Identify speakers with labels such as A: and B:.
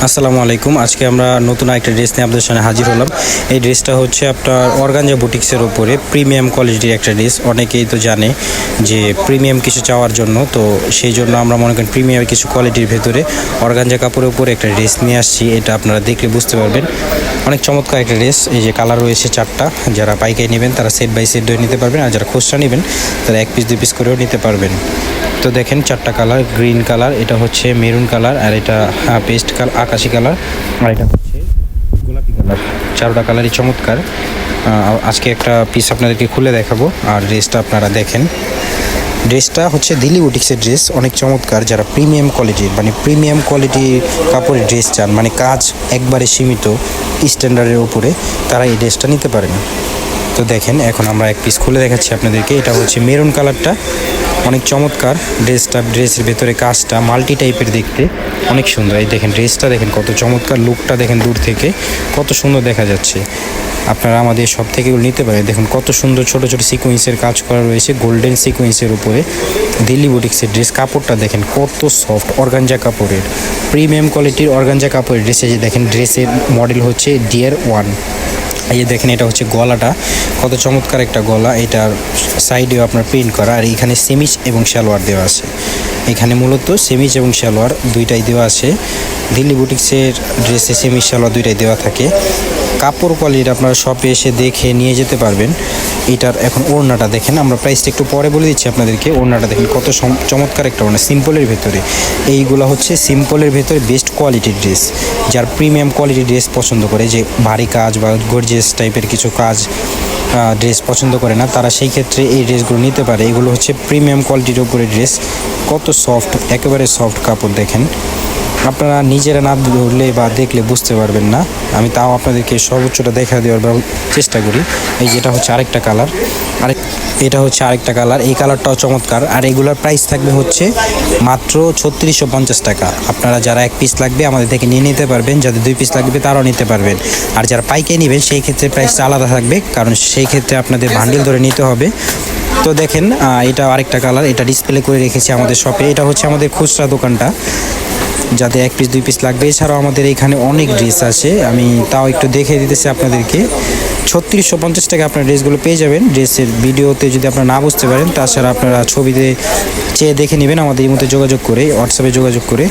A: আসসালামু আলাইকুম। আজকে আমরা নতুন একটা ড্রেস নিয়ে আপনাদের সামনে হাজির হলাম। এই ড্রেসটা হচ্ছে আপনার অর্গানজা বুটিক্সের উপরে প্রিমিয়াম কোয়ালিটির একটা ড্রেস। অনেকেই তো জানে যে প্রিমিয়াম কিছু চাওয়ার জন্য, তো সেই জন্য আমরা মনে করেন প্রিমিয়াম কিছু কোয়ালিটির ভেতরে অর্গানজা কাপড়ের উপরে একটা ড্রেস নিয়ে আসছি। এটা আপনারা দেখলে বুঝতে পারবেন, অনেক চমৎকার একটা ড্রেস। এই যে কালার রয়েছে 4টা। যারা পাইকারি নেবেন তারা সেট বাই সেট ধরে নিতে পারবেন, আর যারা খুচরা নেবেন তারা 1 পিস 2 পিস করেও নিতে পারবেন। তো দেখেন 4টা কালার, গ্রিন কালার, এটা হচ্ছে মেরুন কালার, আর এটা পেস্ট কালার আকাশি কালার, আর এটা হচ্ছে গোলাপি কালার। 4টা কালারই চমৎকার। আজকে একটা পিস আপনাদেরকে খুলে দেখাবো, আর ড্রেসটা আপনারা দেখেন। ড্রেসটা হচ্ছে দিল্লি বুটিক্সের ড্রেস, অনেক চমৎকার। যারা প্রিমিয়াম কোয়ালিটির প্রিমিয়াম কোয়ালিটির কাপড়ের ড্রেস চান, কাজ একবারে সীমিত স্ট্যান্ডার্ডের উপরে, তারা এই ড্রেসটা নিতে পারেন। তো দেখেন এখন আমরা এক পিস খুলে দেখাচ্ছি আপনাদেরকে। এটা হচ্ছে মেরুন কালারটা, অনেক চমৎকার ড্রেসটা। ড্রেসের ভেতরে কাজটা মাল্টি টাইপের, দেখতে অনেক সুন্দর। এই দেখেন ড্রেসটা দেখেন কত চমৎকার, লুকটা দেখেন দূর থেকে কত সুন্দর দেখা যাচ্ছে। আপনারা আমাদের সব থেকে নিতে পারেন। দেখুন কত সুন্দর ছোট ছোট সিকোয়েন্সের কাজ করা রয়েছে, গোল্ডেন সিকোয়েন্সের উপরে দিল্লি বুটিক্সের ড্রেস। কাপড়টা দেখেন কত সফট, অর্গানজা কাপড়ের প্রিমিয়াম কোয়ালিটির অর্গানজা কাপড়ের ড্রেস। এই যে দেখেন ড্রেসের মডেল হচ্ছে ডিয়ার 1। এই যে দেখেন এটা হচ্ছে গলাটা, কত চমৎকার একটা গলা। এটার সাইডেও আপনার প্রিন্ট করা, আর এইখানে সেমিজ এবং সালোয়ার দেওয়া আছে। এখানে মূলত সেমিজ এবং সালোয়ার দুইটাই দেওয়া আছে। দিল্লি বুটিক্সের ড্রেসে সেমিজ সালোয়ার দুইটাই দেওয়া থাকে। কাপড় কোয়ালিটি আপনারা শপে এসে দেখে নিয়ে যেতে পারবেন। এটার এখন ওড়নাটা দেখেন, আমরা প্রাইসটা একটু পরে বলে দিচ্ছি আপনাদেরকে। ওড়নাটা দেখেন কত চমৎকার একটা ওড়না, সিম্পলের ভেতরে। এইগুলো হচ্ছে সিম্পলের ভেতরে বেস্ট কোয়ালিটির ড্রেস। যার প্রিমিয়াম কোয়ালিটির ড্রেস পছন্দ করে, যে ভারী কাজ বা গর্জিয়াস টাইপের কিছু কাজ ড্রেস পছন্দ করে না, তারা সেই ক্ষেত্রে এই ড্রেসগুলো নিতে পারে। এগুলো হচ্ছে প্রিমিয়াম কোয়ালিটির উপরে ড্রেস, কত সফট, একেবারে সফট কাপড়। দেখেন আপনারা নিজেরা না ধরলে বা দেখলে বুঝতে পারবেন না, আমি তাও আপনাদেরকে সর্বোচ্চটা দেখা দেওয়ার চেষ্টা করি। এই যেটা হচ্ছে আরেকটা কালার, এটা হচ্ছে আরেকটা কালার। এই কালারটাও চমৎকার, আর এগুলোর প্রাইস থাকবে হচ্ছে মাত্র 3650 টাকা। আপনারা যারা 1 পিস লাগবে আমাদের থেকে নিয়ে নিতে পারবেন, যাদের 2 পিস লাগবে তারাও নিতে পারবেন। আর যারা পাইকারি নেবেন সেই ক্ষেত্রে প্রাইসটা আলাদা থাকবে, কারণ সেই ক্ষেত্রে আপনাদের বান্ডিল ধরে নিতে হবে। তো দেখেন এটা আরেকটা কালার, এটা ডিসপ্লে করে রেখেছি আমাদের শপে। এটা হচ্ছে আমাদের খুচরা দোকানটা, যাতে 1 পিস 2 পিস লাগবে। এছাড়াও আমাদের এখানে অনেক ড্রেস আছে, আমি তাও একটু দেখে দিতেছি আপনাদেরকে। 3650 টাকা আপনার ড্রেসগুলো পেয়ে যাবেন। ড্রেসের ভিডিওতে যদি আপনারা না বুঝতে পারেন, তাছাড়া আপনারা ছবিতে চেয়ে দেখে নেবেন আমাদের এই মধ্যে যোগাযোগ করে, হোয়াটসঅ্যাপে যোগাযোগ করে।